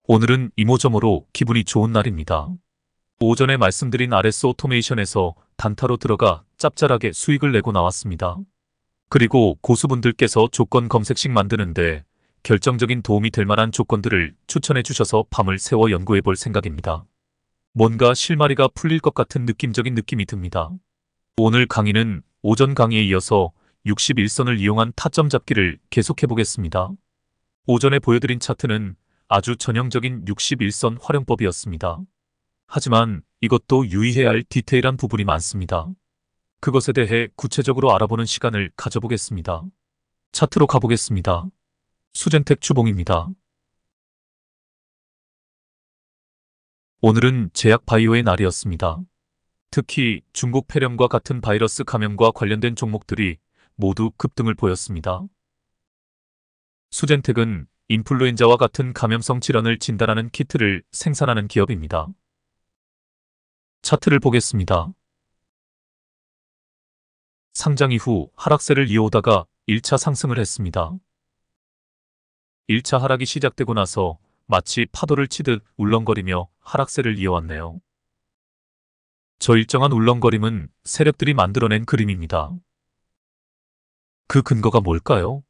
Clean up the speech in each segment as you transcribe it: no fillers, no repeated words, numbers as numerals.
오늘은 이모저모로 기분이 좋은 날입니다. 오전에 말씀드린 RS 오토메이션에서 단타로 들어가 짭짤하게 수익을 내고 나왔습니다. 그리고 고수분들께서 조건 검색식 만드는데 결정적인 도움이 될 만한 조건들을 추천해 주셔서 밤을 새워 연구해 볼 생각입니다. 뭔가 실마리가 풀릴 것 같은 느낌적인 느낌이 듭니다. 오늘 강의는 오전 강의에 이어서 61선을 이용한 타점 잡기를 계속해 보겠습니다. 오전에 보여드린 차트는 아주 전형적인 61선 활용법이었습니다. 하지만 이것도 유의해야 할 디테일한 부분이 많습니다. 그것에 대해 구체적으로 알아보는 시간을 가져보겠습니다. 차트로 가보겠습니다. 수젠텍 주봉입니다. 오늘은 제약 바이오의 날이었습니다. 특히 중국 폐렴과 같은 바이러스 감염과 관련된 종목들이 모두 급등을 보였습니다. 수젠텍은 인플루엔자와 같은 감염성 질환을 진단하는 키트를 생산하는 기업입니다. 차트를 보겠습니다. 상장 이후 하락세를 이어오다가 1차 상승을 했습니다. 1차 하락이 시작되고 나서 마치 파도를 치듯 울렁거리며 하락세를 이어왔네요. 저 일정한 울렁거림은 세력들이 만들어낸 그림입니다. 그 근거가 뭘까요?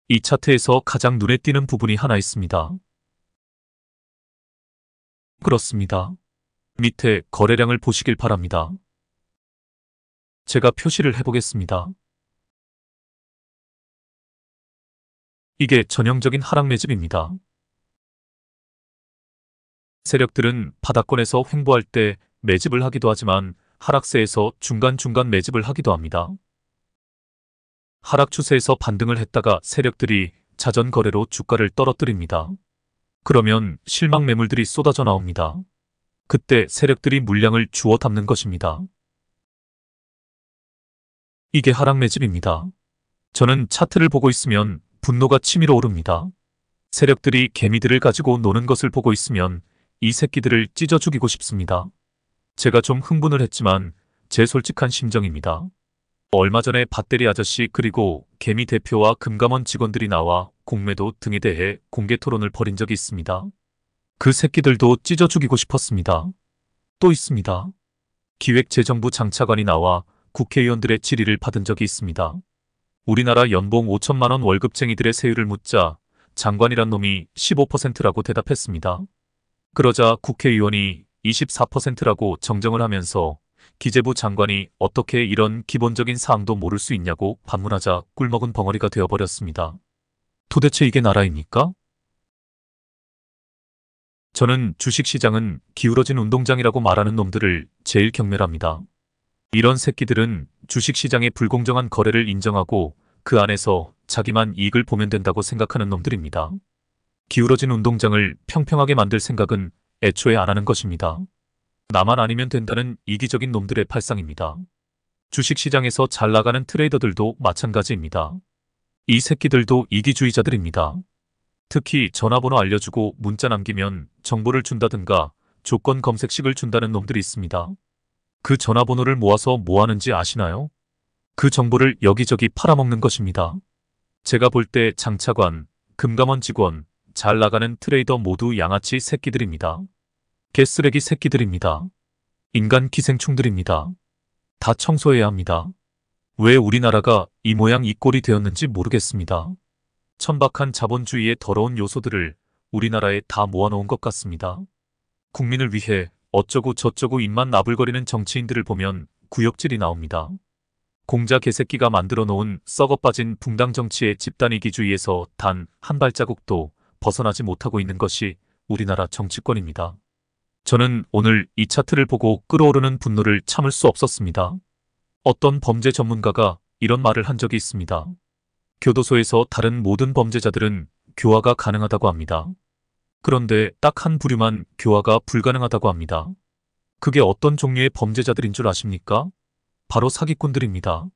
이 차트에서 가장 눈에 띄는 부분이 하나 있습니다. 그렇습니다. 밑에 거래량을 보시길 바랍니다. 제가 표시를 해보겠습니다. 이게 전형적인 하락 매집입니다. 세력들은 바닥권에서 횡보할 때 매집을 하기도 하지만 하락세에서 중간중간 매집을 하기도 합니다. 하락 추세에서 반등을 했다가 세력들이 자전 거래로 주가를 떨어뜨립니다. 그러면 실망 매물들이 쏟아져 나옵니다. 그때 세력들이 물량을 주워 담는 것입니다. 이게 하락 매집입니다. 저는 차트를 보고 있으면 분노가 치밀어 오릅니다. 세력들이 개미들을 가지고 노는 것을 보고 있으면 이 새끼들을 찢어 죽이고 싶습니다. 제가 좀 흥분을 했지만 제 솔직한 심정입니다. 얼마 전에 밭대리 아저씨 그리고 개미 대표와 금감원 직원들이 나와 공매도 등에 대해 공개 토론을 벌인 적이 있습니다. 그 새끼들도 찢어 죽이고 싶었습니다. 또 있습니다. 기획재정부 장차관이 나와 국회의원들의 질의를 받은 적이 있습니다. 우리나라 연봉 5천만 원 월급쟁이들의 세율을 묻자 장관이란 놈이 15%라고 대답했습니다. 그러자 국회의원이 24%라고 정정을 하면서 기재부 장관이 어떻게 이런 기본적인 사항도 모를 수 있냐고 반문하자 꿀먹은 벙어리가 되어버렸습니다. 도대체 이게 나라입니까? 저는 주식시장은 기울어진 운동장이라고 말하는 놈들을 제일 경멸합니다. 이런 새끼들은 주식시장의 불공정한 거래를 인정하고 그 안에서 자기만 이익을 보면 된다고 생각하는 놈들입니다. 기울어진 운동장을 평평하게 만들 생각은 애초에 안 하는 것입니다. 나만 아니면 된다는 이기적인 놈들의 발상입니다. 주식시장에서 잘 나가는 트레이더들도 마찬가지입니다. 이 새끼들도 이기주의자들입니다. 특히 전화번호 알려주고 문자 남기면 정보를 준다든가 조건 검색식을 준다는 놈들이 있습니다. 그 전화번호를 모아서 뭐 하는지 아시나요? 그 정보를 여기저기 팔아먹는 것입니다. 제가 볼 때 장차관, 금감원 직원, 잘 나가는 트레이더 모두 양아치 새끼들입니다. 개쓰레기 새끼들입니다. 인간 기생충들입니다. 다 청소해야 합니다. 왜 우리나라가 이 모양 이 꼴이 되었는지 모르겠습니다. 천박한 자본주의의 더러운 요소들을 우리나라에 다 모아놓은 것 같습니다. 국민을 위해 어쩌고 저쩌고 입만 나불거리는 정치인들을 보면 구역질이 나옵니다. 공자 개새끼가 만들어 놓은 썩어빠진 붕당 정치의 집단 이기주의에서 단 한 발자국도 벗어나지 못하고 있는 것이 우리나라 정치권입니다. 저는 오늘 이 차트를 보고 끓어오르는 분노를 참을 수 없었습니다. 어떤 범죄 전문가가 이런 말을 한 적이 있습니다. 교도소에서 다른 모든 범죄자들은 교화가 가능하다고 합니다. 그런데 딱 한 부류만 교화가 불가능하다고 합니다. 그게 어떤 종류의 범죄자들인 줄 아십니까? 바로 사기꾼들입니다.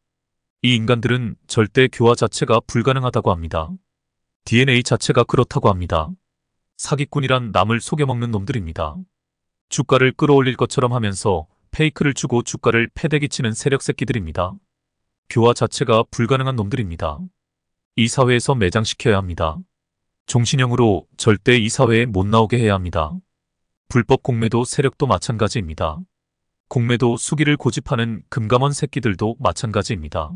이 인간들은 절대 교화 자체가 불가능하다고 합니다. DNA 자체가 그렇다고 합니다. 사기꾼이란 남을 속여먹는 놈들입니다. 주가를 끌어올릴 것처럼 하면서 페이크를 주고 주가를 패대기 치는 세력 새끼들입니다. 교화 자체가 불가능한 놈들입니다. 이 사회에서 매장시켜야 합니다. 종신형으로 절대 이 사회에 못 나오게 해야 합니다. 불법 공매도 세력도 마찬가지입니다. 공매도 수기를 고집하는 금감원 새끼들도 마찬가지입니다.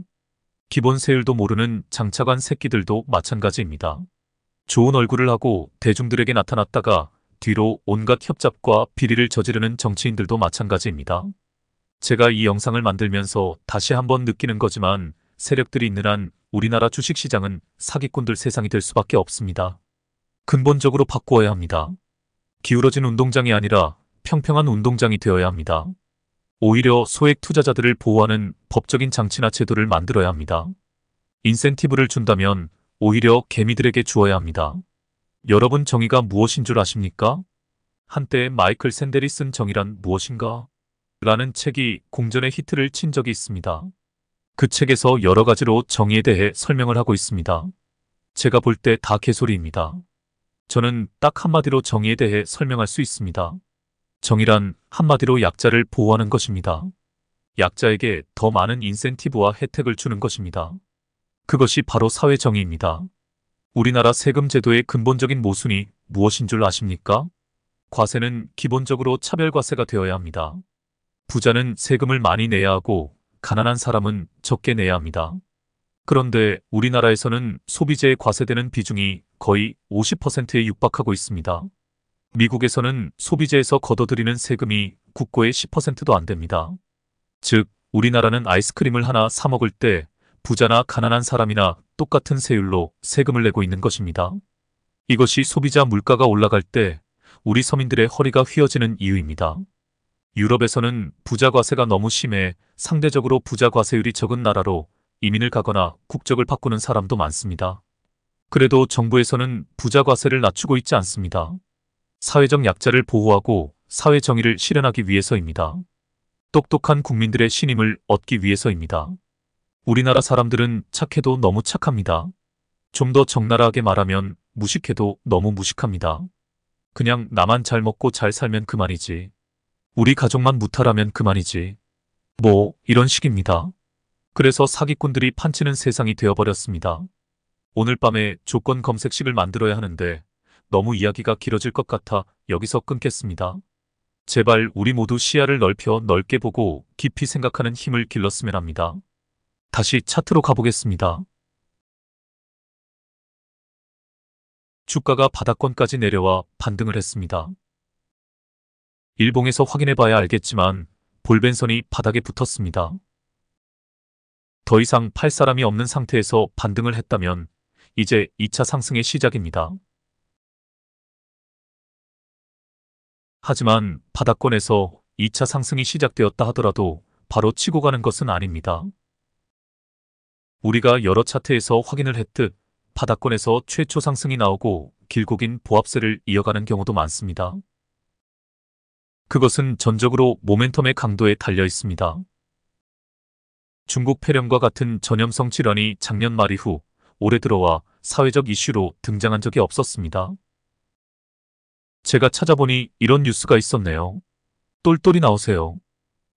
기본 세율도 모르는 장차관 새끼들도 마찬가지입니다. 좋은 얼굴을 하고 대중들에게 나타났다가 뒤로 온갖 협잡과 비리를 저지르는 정치인들도 마찬가지입니다. 제가 이 영상을 만들면서 다시 한번 느끼는 거지만 세력들이 있는 한 우리나라 주식시장은 사기꾼들 세상이 될 수밖에 없습니다. 근본적으로 바꾸어야 합니다. 기울어진 운동장이 아니라 평평한 운동장이 되어야 합니다. 오히려 소액 투자자들을 보호하는 법적인 장치나 제도를 만들어야 합니다. 인센티브를 준다면 오히려 개미들에게 주어야 합니다. 여러분 정의가 무엇인 줄 아십니까? 한때 마이클 샌델이 쓴 정의란 무엇인가? 라는 책이 공전의 히트를 친 적이 있습니다. 그 책에서 여러 가지로 정의에 대해 설명을 하고 있습니다. 제가 볼 때 다 개소리입니다. 저는 딱 한마디로 정의에 대해 설명할 수 있습니다. 정의란 한마디로 약자를 보호하는 것입니다. 약자에게 더 많은 인센티브와 혜택을 주는 것입니다. 그것이 바로 사회정의입니다. 우리나라 세금 제도의 근본적인 모순이 무엇인 줄 아십니까? 과세는 기본적으로 차별과세가 되어야 합니다. 부자는 세금을 많이 내야 하고 가난한 사람은 적게 내야 합니다. 그런데 우리나라에서는 소비재에 과세되는 비중이 거의 50%에 육박하고 있습니다. 미국에서는 소비재에서 걷어들이는 세금이 국고의 10%도 안 됩니다. 즉, 우리나라는 아이스크림을 하나 사 먹을 때 부자나 가난한 사람이나 똑같은 세율로 세금을 내고 있는 것입니다. 이것이 소비자 물가가 올라갈 때 우리 서민들의 허리가 휘어지는 이유입니다. 유럽에서는 부자 과세가 너무 심해 상대적으로 부자 과세율이 적은 나라로 이민을 가거나 국적을 바꾸는 사람도 많습니다. 그래도 정부에서는 부자 과세를 낮추고 있지 않습니다. 사회적 약자를 보호하고 사회 정의를 실현하기 위해서입니다. 똑똑한 국민들의 신임을 얻기 위해서입니다. 우리나라 사람들은 착해도 너무 착합니다. 좀 더 적나라하게 말하면 무식해도 너무 무식합니다. 그냥 나만 잘 먹고 잘 살면 그만이지. 우리 가족만 무탈하면 그만이지. 뭐 이런 식입니다. 그래서 사기꾼들이 판치는 세상이 되어버렸습니다. 오늘 밤에 조건 검색식을 만들어야 하는데 너무 이야기가 길어질 것 같아 여기서 끊겠습니다. 제발 우리 모두 시야를 넓혀 넓게 보고 깊이 생각하는 힘을 길렀으면 합니다. 다시 차트로 가보겠습니다. 주가가 바닥권까지 내려와 반등을 했습니다. 일봉에서 확인해봐야 알겠지만 볼벤선이 바닥에 붙었습니다. 더 이상 팔 사람이 없는 상태에서 반등을 했다면 이제 2차 상승의 시작입니다. 하지만 바닥권에서 2차 상승이 시작되었다 하더라도 바로 치고 가는 것은 아닙니다. 우리가 여러 차트에서 확인을 했듯 바닥권에서 최초 상승이 나오고 길고 긴 보합세를 이어가는 경우도 많습니다. 그것은 전적으로 모멘텀의 강도에 달려 있습니다. 중국 폐렴과 같은 전염성 질환이 작년 말 이후 올해 들어와 사회적 이슈로 등장한 적이 없었습니다. 제가 찾아보니 이런 뉴스가 있었네요. 똘똘이 나오세요.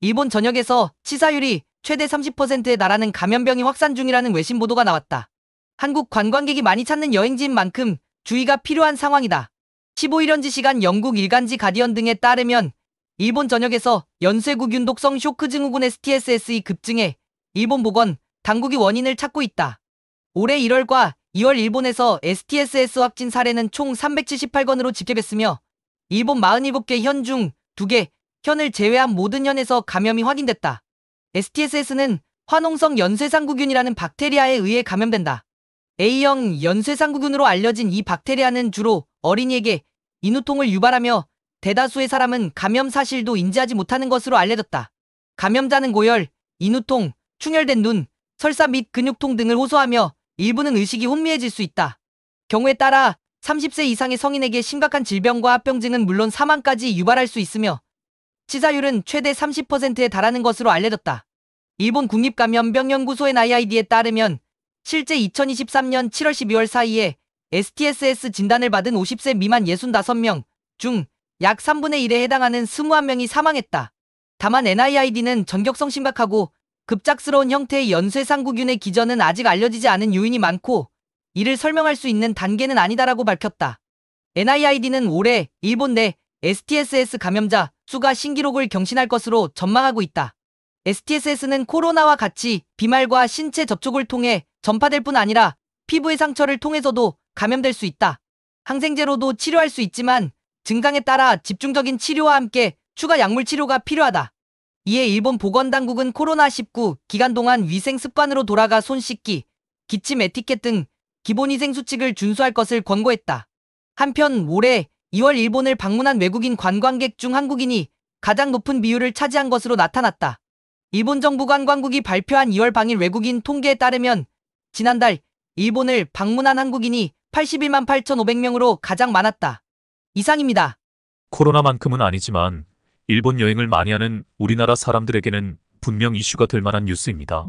일본 전역에서 치사율이 최대 30%에 달하는 감염병이 확산 중이라는 외신 보도가 나왔다. 한국 관광객이 많이 찾는 여행지인 만큼 주의가 필요한 상황이다. 15일 현지 시간 영국 일간지 가디언 등에 따르면 일본 전역에서 연쇄국 윤독성 쇼크 증후군 STSS이 급증해 일본 보건 당국이 원인을 찾고 있다. 올해 1월과 2월 일본에서 STSS 확진 사례는 총 378건으로 집계됐으며 일본 47개 현 중 2개 현을 제외한 모든 현에서 감염이 확인됐다. STSS는 화농성 연쇄상구균이라는 박테리아에 의해 감염된다. A형 연쇄상구균으로 알려진 이 박테리아는 주로 어린이에게 인후통을 유발하며 대다수의 사람은 감염 사실도 인지하지 못하는 것으로 알려졌다. 감염자는 고열, 인후통, 충혈된 눈, 설사 및 근육통 등을 호소하며 일부는 의식이 혼미해질 수 있다. 경우에 따라 30세 이상의 성인에게 심각한 질병과 합병증은 물론 사망까지 유발할 수 있으며 치사율은 최대 30%에 달하는 것으로 알려졌다. 일본 국립감염병연구소의 NIAID에 따르면 실제 2023년 7월 12월 사이에 STSS 진단을 받은 50세 미만 65명 중 약 3분의 1에 해당하는 21명이 사망했다. 다만 NIAID는 전격성 심각하고 급작스러운 형태의 연쇄상구균의 기전은 아직 알려지지 않은 요인이 많고 이를 설명할 수 있는 단계는 아니다라고 밝혔다. NIAID는 올해 일본 내 STSS 감염자 수가 신기록을 경신할 것으로 전망하고 있다. STSS는 코로나와 같이 비말과 신체 접촉을 통해 전파될 뿐 아니라 피부의 상처를 통해서도 감염될 수 있다. 항생제로도 치료할 수 있지만 증상에 따라 집중적인 치료와 함께 추가 약물 치료가 필요하다. 이에 일본 보건당국은 코로나19 기간 동안 위생 습관으로 돌아가 손 씻기, 기침 에티켓 등 기본위생 수칙을 준수할 것을 권고했다. 한편 올해 2월 일본을 방문한 외국인 관광객 중 한국인이 가장 높은 비율을 차지한 것으로 나타났다. 일본 정부 관광국이 발표한 2월 방일 외국인 통계에 따르면 지난달 일본을 방문한 한국인이 81만 8,500명으로 가장 많았다. 이상입니다. 코로나만큼은 아니지만 일본 여행을 많이 하는 우리나라 사람들에게는 분명 이슈가 될 만한 뉴스입니다.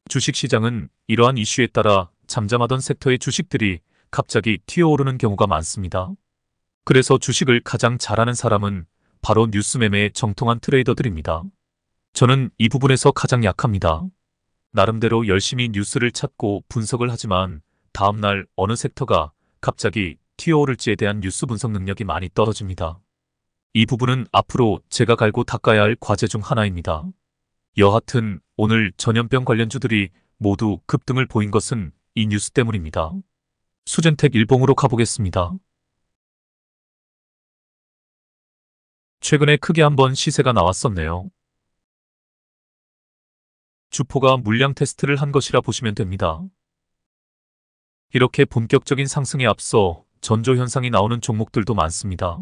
주식시장은 이러한 이슈에 따라 잠잠하던 섹터의 주식들이 갑자기 튀어오르는 경우가 많습니다. 그래서 주식을 가장 잘하는 사람은 바로 뉴스 매매에 정통한 트레이더들입니다. 저는 이 부분에서 가장 약합니다. 나름대로 열심히 뉴스를 찾고 분석을 하지만 다음날 어느 섹터가 갑자기 튀어오를지에 대한 뉴스 분석 능력이 많이 떨어집니다. 이 부분은 앞으로 제가 갈고 닦아야 할 과제 중 하나입니다. 여하튼 오늘 전염병 관련주들이 모두 급등을 보인 것은 이 뉴스 때문입니다. 수젠텍 일봉으로 가보겠습니다. 최근에 크게 한번 시세가 나왔었네요. 주포가 물량 테스트를 한 것이라 보시면 됩니다. 이렇게 본격적인 상승에 앞서 전조 현상이 나오는 종목들도 많습니다.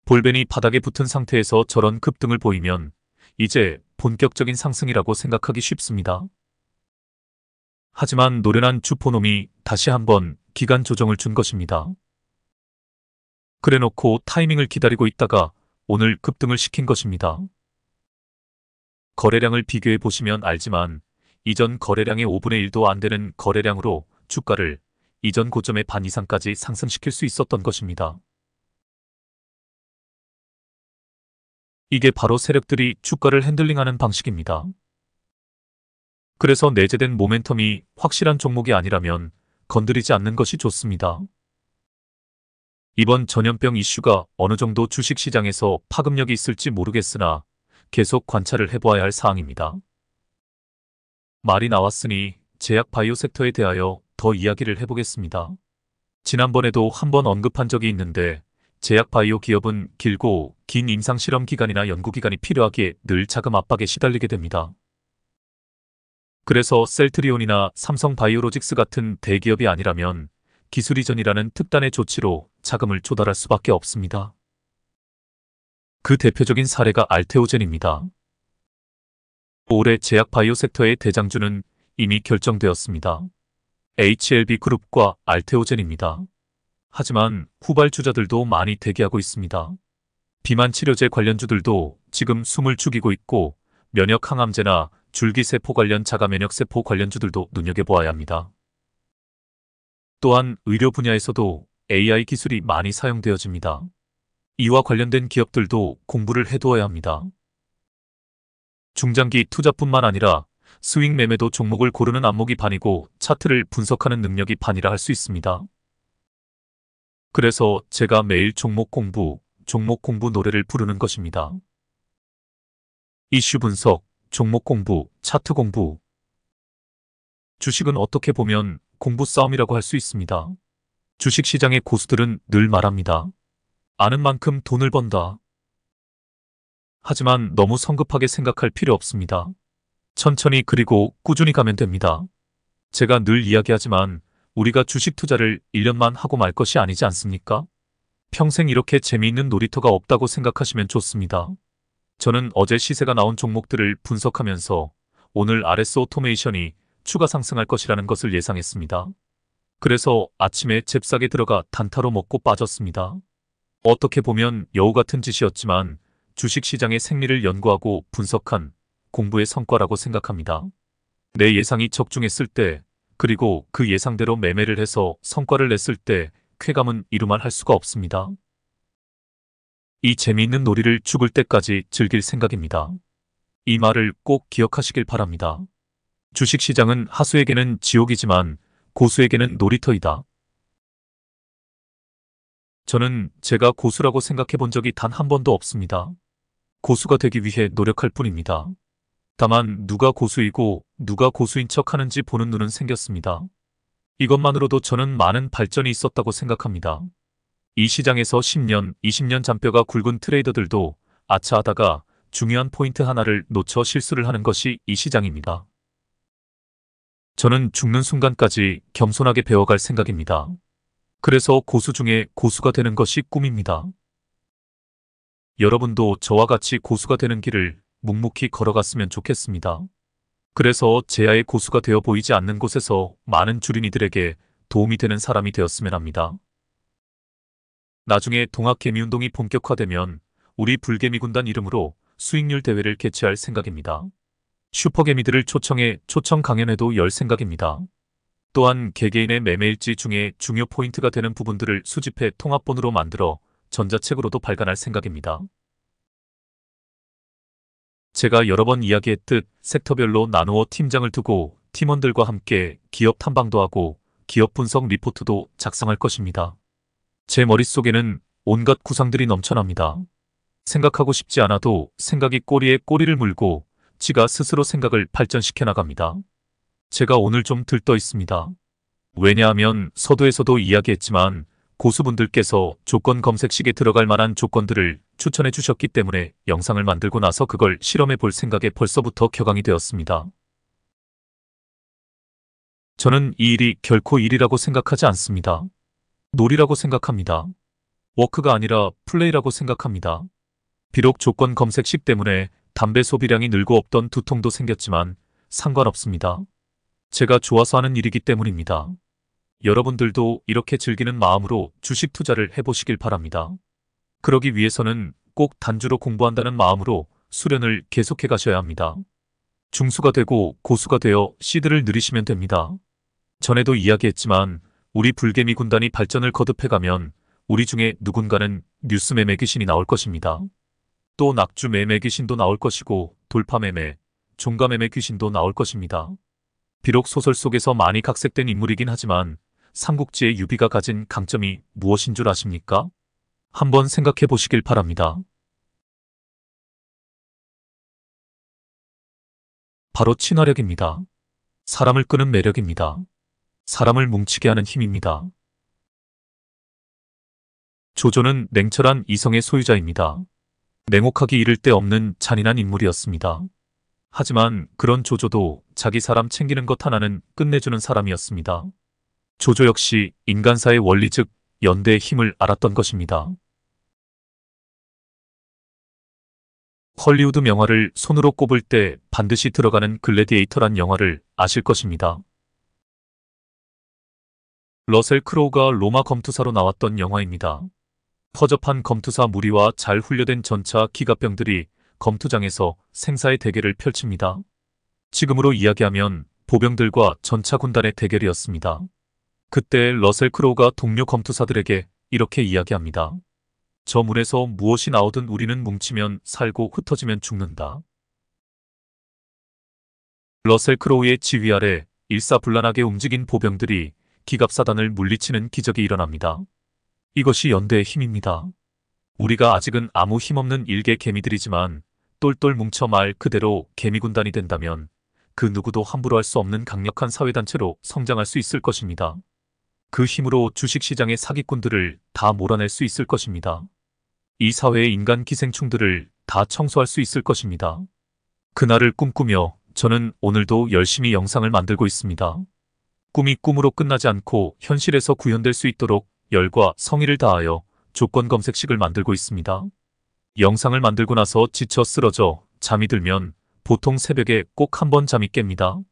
볼벤이 바닥에 붙은 상태에서 저런 급등을 보이면 이제 본격적인 상승이라고 생각하기 쉽습니다. 하지만 노련한 주포놈이 다시 한번 기간 조정을 준 것입니다. 그래놓고 타이밍을 기다리고 있다가 오늘 급등을 시킨 것입니다. 거래량을 비교해 보시면 알지만 이전 거래량의 5분의 1도 안 되는 거래량으로 주가를 이전 고점의 반 이상까지 상승시킬 수 있었던 것입니다. 이게 바로 세력들이 주가를 핸들링하는 방식입니다. 그래서 내재된 모멘텀이 확실한 종목이 아니라면 건드리지 않는 것이 좋습니다. 이번 전염병 이슈가 어느 정도 주식시장에서 파급력이 있을지 모르겠으나 계속 관찰을 해보아야 할 사항입니다. 말이 나왔으니 제약 바이오 섹터에 대하여 더 이야기를 해보겠습니다. 지난번에도 한번 언급한 적이 있는데 제약 바이오 기업은 길고 긴 임상실험 기간이나 연구기간이 필요하기에 늘 자금 압박에 시달리게 됩니다. 그래서 셀트리온이나 삼성바이오로직스 같은 대기업이 아니라면 기술 이전이라는 특단의 조치로 자금을 조달할 수밖에 없습니다. 그 대표적인 사례가 알테오젠입니다. 올해 제약 바이오 섹터의 대장주는 이미 결정되었습니다. HLB그룹과 알테오젠입니다. 하지만 후발주자들도 많이 대기하고 있습니다. 비만 치료제 관련주들도 지금 숨을 죽이고 있고 면역 항암제나 줄기세포 관련 자가 면역세포 관련주들도 눈여겨보아야 합니다. 또한 의료 분야에서도 AI 기술이 많이 사용되어집니다. 이와 관련된 기업들도 공부를 해두어야 합니다. 중장기 투자뿐만 아니라 스윙 매매도 종목을 고르는 안목이 반이고 차트를 분석하는 능력이 반이라 할 수 있습니다. 그래서 제가 매일 종목 공부 노래를 부르는 것입니다. 이슈 분석, 종목 공부, 차트 공부. 주식은 어떻게 보면 공부 싸움이라고 할 수 있습니다. 주식시장의 고수들은 늘 말합니다. 아는 만큼 돈을 번다. 하지만 너무 성급하게 생각할 필요 없습니다. 천천히 그리고 꾸준히 가면 됩니다. 제가 늘 이야기하지만 우리가 주식 투자를 1년만 하고 말 것이 아니지 않습니까? 평생 이렇게 재미있는 놀이터가 없다고 생각하시면 좋습니다. 저는 어제 시세가 나온 종목들을 분석하면서 오늘 RS 오토메이션이 추가 상승할 것이라는 것을 예상했습니다. 그래서 아침에 잽싸게 들어가 단타로 먹고 빠졌습니다. 어떻게 보면 여우 같은 짓이었지만 주식시장의 생리를 연구하고 분석한 공부의 성과라고 생각합니다. 내 예상이 적중했을 때 그리고 그 예상대로 매매를 해서 성과를 냈을 때 쾌감은 이루말 할 수가 없습니다. 이 재미있는 놀이를 죽을 때까지 즐길 생각입니다. 이 말을 꼭 기억하시길 바랍니다. 주식시장은 하수에게는 지옥이지만 고수에게는 놀이터이다. 저는 제가 고수라고 생각해 본 적이 단 한 번도 없습니다. 고수가 되기 위해 노력할 뿐입니다. 다만 누가 고수이고 누가 고수인 척 하는지 보는 눈은 생겼습니다. 이것만으로도 저는 많은 발전이 있었다고 생각합니다. 이 시장에서 10년, 20년 잔뼈가 굵은 트레이더들도 아차하다가 중요한 포인트 하나를 놓쳐 실수를 하는 것이 이 시장입니다. 저는 죽는 순간까지 겸손하게 배워갈 생각입니다. 그래서 고수 중에 고수가 되는 것이 꿈입니다. 여러분도 저와 같이 고수가 되는 길을 묵묵히 걸어갔으면 좋겠습니다. 그래서 제야의 고수가 되어 보이지 않는 곳에서 많은 주린이들에게 도움이 되는 사람이 되었으면 합니다. 나중에 동학개미운동이 본격화되면 우리 불개미 군단 이름으로 수익률 대회를 개최할 생각입니다. 슈퍼개미들을 초청해 초청 강연회도 열 생각입니다. 또한 개개인의 매매일지 중에 중요 포인트가 되는 부분들을 수집해 통합본으로 만들어 전자책으로도 발간할 생각입니다. 제가 여러 번 이야기했듯 섹터별로 나누어 팀장을 두고 팀원들과 함께 기업 탐방도 하고 기업 분석 리포트도 작성할 것입니다. 제 머릿속에는 온갖 구상들이 넘쳐납니다. 생각하고 싶지 않아도 생각이 꼬리에 꼬리를 물고 지가 스스로 생각을 발전시켜 나갑니다. 제가 오늘 좀 들떠 있습니다. 왜냐하면 서두에서도 이야기했지만 고수분들께서 조건 검색식에 들어갈 만한 조건들을 추천해 주셨기 때문에 영상을 만들고 나서 그걸 실험해 볼 생각에 벌써부터 격앙이 되었습니다. 저는 이 일이 결코 일이라고 생각하지 않습니다. 놀이라고 생각합니다. 워크가 아니라 플레이라고 생각합니다. 비록 조건 검색식 때문에 담배 소비량이 늘고 없던 두통도 생겼지만 상관없습니다. 제가 좋아서 하는 일이기 때문입니다. 여러분들도 이렇게 즐기는 마음으로 주식 투자를 해보시길 바랍니다. 그러기 위해서는 꼭 단주로 공부한다는 마음으로 수련을 계속해 가셔야 합니다. 중수가 되고 고수가 되어 씨드를 누리시면 됩니다. 전에도 이야기했지만 우리 불개미 군단이 발전을 거듭해가면 우리 중에 누군가는 뉴스 매매 귀신이 나올 것입니다. 또 낙주 매매 귀신도 나올 것이고 돌파 매매, 종가 매매 귀신도 나올 것입니다. 비록 소설 속에서 많이 각색된 인물이긴 하지만 삼국지의 유비가 가진 강점이 무엇인 줄 아십니까? 한번 생각해 보시길 바랍니다. 바로 친화력입니다. 사람을 끄는 매력입니다. 사람을 뭉치게 하는 힘입니다. 조조는 냉철한 이성의 소유자입니다. 냉혹하기 이를 데 없는 잔인한 인물이었습니다. 하지만 그런 조조도 자기 사람 챙기는 것 하나는 끝내주는 사람이었습니다. 조조 역시 인간사의 원리 즉 연대의 힘을 알았던 것입니다. 헐리우드 명화를 손으로 꼽을 때 반드시 들어가는 글래디에이터란 영화를 아실 것입니다. 러셀 크로우가 로마 검투사로 나왔던 영화입니다. 허접한 검투사 무리와 잘 훈련된 전차 기갑병들이 검투장에서 생사의 대결을 펼칩니다. 지금으로 이야기하면 보병들과 전차 군단의 대결이었습니다. 그때 러셀 크로우가 동료 검투사들에게 이렇게 이야기합니다. 저 문에서 무엇이 나오든 우리는 뭉치면 살고 흩어지면 죽는다. 러셀 크로우의 지휘 아래 일사불란하게 움직인 보병들이 기갑사단을 물리치는 기적이 일어납니다. 이것이 연대의 힘입니다. 우리가 아직은 아무 힘없는 일개 개미들이지만 똘똘 뭉쳐 말 그대로 개미군단이 된다면 그 누구도 함부로 할 수 없는 강력한 사회단체로 성장할 수 있을 것입니다. 그 힘으로 주식시장의 사기꾼들을 다 몰아낼 수 있을 것입니다. 이 사회의 인간 기생충들을 다 청소할 수 있을 것입니다. 그날을 꿈꾸며 저는 오늘도 열심히 영상을 만들고 있습니다. 꿈이 꿈으로 끝나지 않고 현실에서 구현될 수 있도록 열과 성의를 다하여 조건 검색식을 만들고 있습니다. 영상을 만들고 나서 지쳐 쓰러져 잠이 들면 보통 새벽에 꼭 한 번 잠이 깹니다.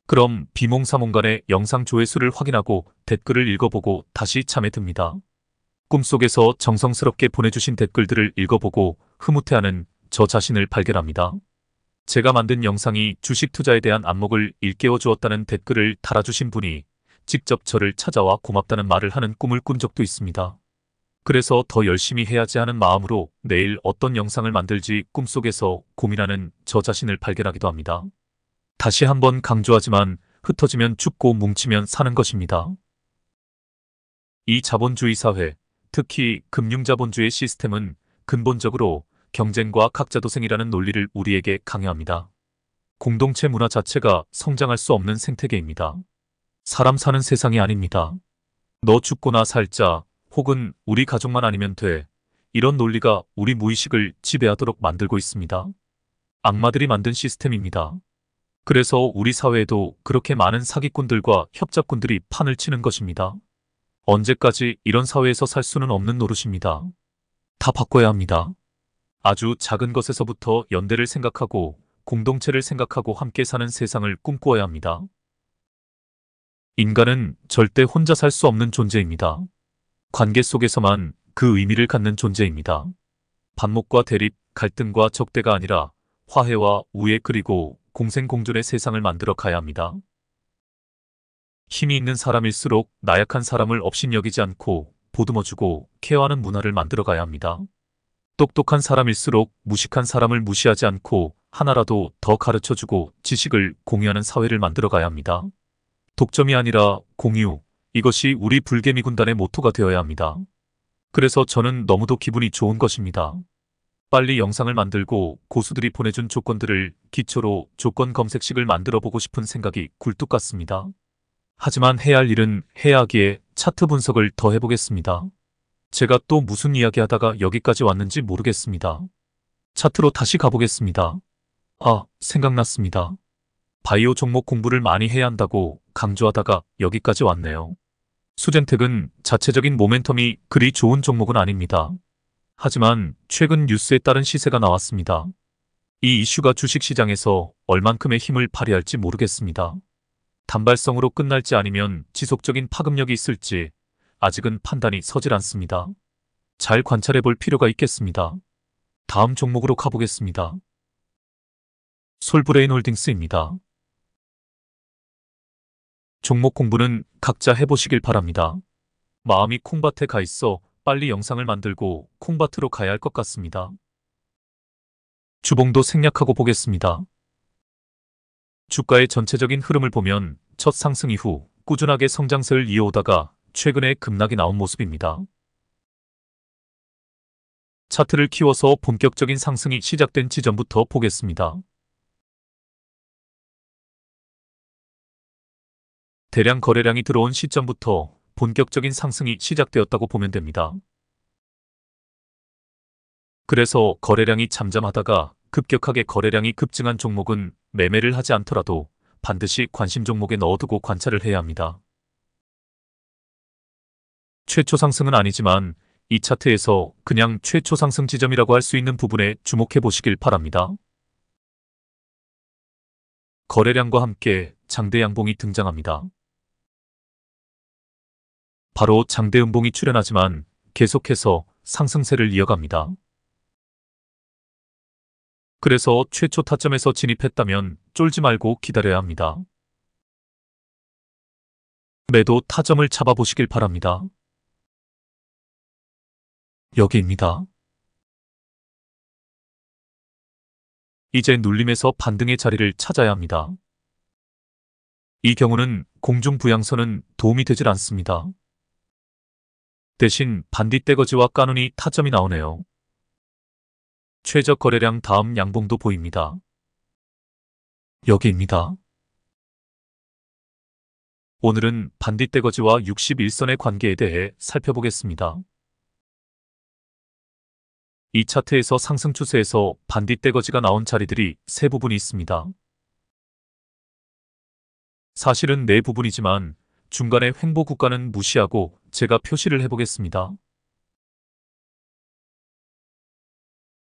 그럼 비몽사몽간에 영상 조회수를 확인하고 댓글을 읽어보고 다시 잠에 듭니다. 꿈속에서 정성스럽게 보내주신 댓글들을 읽어보고 흐뭇해하는 저 자신을 발견합니다. 제가 만든 영상이 주식 투자에 대한 안목을 일깨워 주었다는 댓글을 달아주신 분이 직접 저를 찾아와 고맙다는 말을 하는 꿈을 꾼 적도 있습니다. 그래서 더 열심히 해야지 하는 마음으로 내일 어떤 영상을 만들지 꿈속에서 고민하는 저 자신을 발견하기도 합니다. 다시 한번 강조하지만 흩어지면 죽고 뭉치면 사는 것입니다. 이 자본주의 사회, 특히 금융자본주의 시스템은 근본적으로 경쟁과 각자도생이라는 논리를 우리에게 강요합니다. 공동체 문화 자체가 성장할 수 없는 생태계입니다. 사람 사는 세상이 아닙니다. 너 죽거나 살자, 혹은 우리 가족만 아니면 돼. 이런 논리가 우리 무의식을 지배하도록 만들고 있습니다. 악마들이 만든 시스템입니다. 그래서 우리 사회에도 그렇게 많은 사기꾼들과 협잡꾼들이 판을 치는 것입니다. 언제까지 이런 사회에서 살 수는 없는 노릇입니다. 다 바꿔야 합니다. 아주 작은 것에서부터 연대를 생각하고 공동체를 생각하고 함께 사는 세상을 꿈꾸어야 합니다. 인간은 절대 혼자 살 수 없는 존재입니다. 관계 속에서만 그 의미를 갖는 존재입니다. 반목과 대립, 갈등과 적대가 아니라 화해와 우애 그리고 공생공존의 세상을 만들어 가야 합니다. 힘이 있는 사람일수록 나약한 사람을 업신여기지 않고 보듬어주고 케어하는 문화를 만들어 가야 합니다. 똑똑한 사람일수록 무식한 사람을 무시하지 않고 하나라도 더 가르쳐주고 지식을 공유하는 사회를 만들어 가야 합니다. 독점이 아니라 공유, 이것이 우리 불개미 군단의 모토가 되어야 합니다. 그래서 저는 너무도 기분이 좋은 것입니다. 빨리 영상을 만들고 고수들이 보내준 조건들을 기초로 조건 검색식을 만들어 보고 싶은 생각이 굴뚝 같습니다. 하지만 해야 할 일은 해야 하기에 차트 분석을 더 해보겠습니다. 제가 또 무슨 이야기 하다가 여기까지 왔는지 모르겠습니다. 차트로 다시 가보겠습니다. 아, 생각났습니다. 바이오 종목 공부를 많이 해야 한다고 강조하다가 여기까지 왔네요. 수젠텍은 자체적인 모멘텀이 그리 좋은 종목은 아닙니다. 하지만 최근 뉴스에 따른 시세가 나왔습니다. 이 이슈가 주식시장에서 얼만큼의 힘을 발휘할지 모르겠습니다. 단발성으로 끝날지 아니면 지속적인 파급력이 있을지 아직은 판단이 서질 않습니다. 잘 관찰해 볼 필요가 있겠습니다. 다음 종목으로 가보겠습니다. 솔브레인홀딩스입니다. 종목 공부는 각자 해보시길 바랍니다. 마음이 콩밭에 가 있어 빨리 영상을 만들고 콩밭으로 가야 할 것 같습니다. 주봉도 생략하고 보겠습니다. 주가의 전체적인 흐름을 보면 첫 상승 이후 꾸준하게 성장세를 이어오다가 최근에 급락이 나온 모습입니다. 차트를 키워서 본격적인 상승이 시작된 지점부터 보겠습니다. 대량 거래량이 들어온 시점부터 본격적인 상승이 시작되었다고 보면 됩니다. 그래서 거래량이 잠잠하다가 급격하게 거래량이 급증한 종목은 매매를 하지 않더라도 반드시 관심 종목에 넣어두고 관찰을 해야 합니다. 최초 상승은 아니지만 이 차트에서 그냥 최초 상승 지점이라고 할 수 있는 부분에 주목해 보시길 바랍니다. 거래량과 함께 장대 양봉이 등장합니다. 바로 장대 음봉이 출현하지만 계속해서 상승세를 이어갑니다. 그래서 최초 타점에서 진입했다면 쫄지 말고 기다려야 합니다. 매도 타점을 잡아보시길 바랍니다. 여기입니다. 이제 눌림에서 반등의 자리를 찾아야 합니다. 이 경우는 공중 부양선은 도움이 되질 않습니다. 대신 반딧대거지와 까눈이 타점이 나오네요. 최저 거래량 다음 양봉도 보입니다. 여기입니다. 오늘은 반딧대거지와 61선의 관계에 대해 살펴보겠습니다. 이 차트에서 상승 추세에서 반딧대거지가 나온 자리들이 세 부분이 있습니다. 사실은 네 부분이지만 중간에 횡보 구간은 무시하고 제가 표시를 해보겠습니다.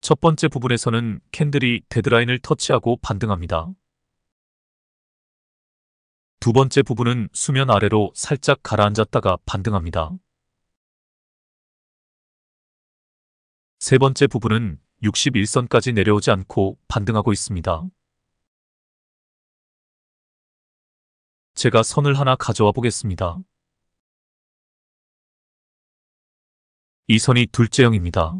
첫 번째 부분에서는 캔들이 데드라인을 터치하고 반등합니다. 두 번째 부분은 수면 아래로 살짝 가라앉았다가 반등합니다. 세 번째 부분은 61선까지 내려오지 않고 반등하고 있습니다. 제가 선을 하나 가져와 보겠습니다. 이 선이 둘째형입니다.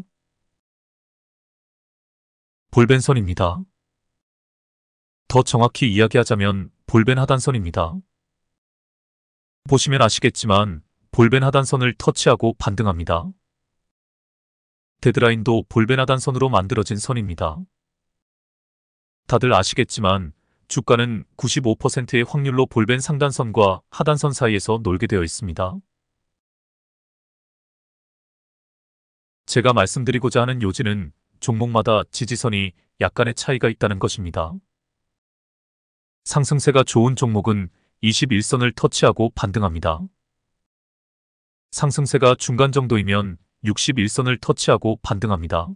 볼벤선입니다. 더 정확히 이야기하자면 볼벤 하단선입니다. 보시면 아시겠지만 볼벤 하단선을 터치하고 반등합니다. 데드라인도 볼벤 하단선으로 만들어진 선입니다. 다들 아시겠지만 주가는 95%의 확률로 볼벤 상단선과 하단선 사이에서 놀게 되어 있습니다. 제가 말씀드리고자 하는 요지는 종목마다 지지선이 약간의 차이가 있다는 것입니다. 상승세가 좋은 종목은 21선을 터치하고 반등합니다. 상승세가 중간 정도이면 61선을 터치하고 반등합니다.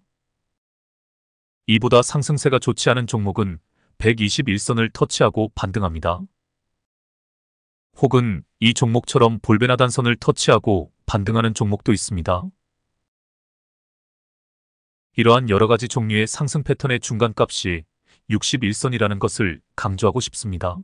이보다 상승세가 좋지 않은 종목은 121선을 터치하고 반등합니다. 혹은 이 종목처럼 볼벤 하단선을 터치하고 반등하는 종목도 있습니다. 이러한 여러 가지 종류의 상승 패턴의 중간값이 61선이라는 것을 강조하고 싶습니다.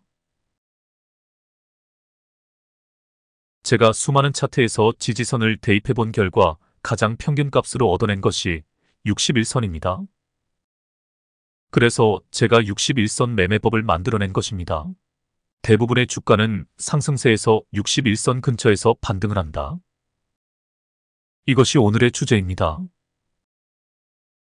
제가 수많은 차트에서 지지선을 대입해 본 결과 가장 평균값으로 얻어낸 것이 61선입니다. 그래서 제가 61선 매매법을 만들어낸 것입니다. 대부분의 주가는 상승세에서 61선 근처에서 반등을 한다. 이것이 오늘의 주제입니다.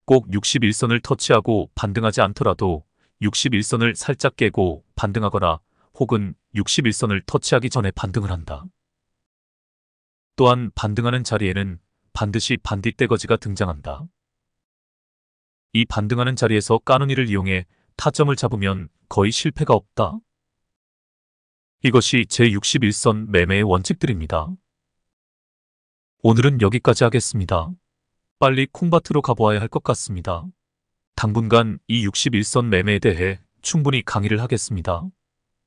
꼭 61선을 터치하고 반등하지 않더라도 61선을 살짝 깨고 반등하거나 혹은 61선을 터치하기 전에 반등을 한다. 또한 반등하는 자리에는 반드시 반디 떼거지가 등장한다. 이 반등하는 자리에서 까누니를 이용해 타점을 잡으면 거의 실패가 없다. 이것이 제61선 매매의 원칙들입니다. 오늘은 여기까지 하겠습니다. 빨리 콩밭으로 가보아야 할 것 같습니다. 당분간 이 61선 매매에 대해 충분히 강의를 하겠습니다.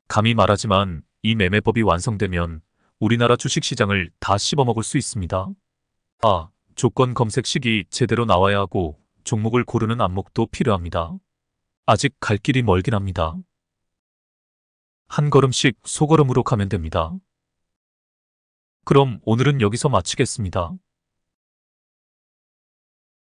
감히 말하지만 이 매매법이 완성되면 우리나라 주식시장을 다 씹어먹을 수 있습니다. 조건 검색식이 제대로 나와야 하고 종목을 고르는 안목도 필요합니다. 아직 갈 길이 멀긴 합니다. 한 걸음씩 소걸음으로 가면 됩니다. 그럼 오늘은 여기서 마치겠습니다.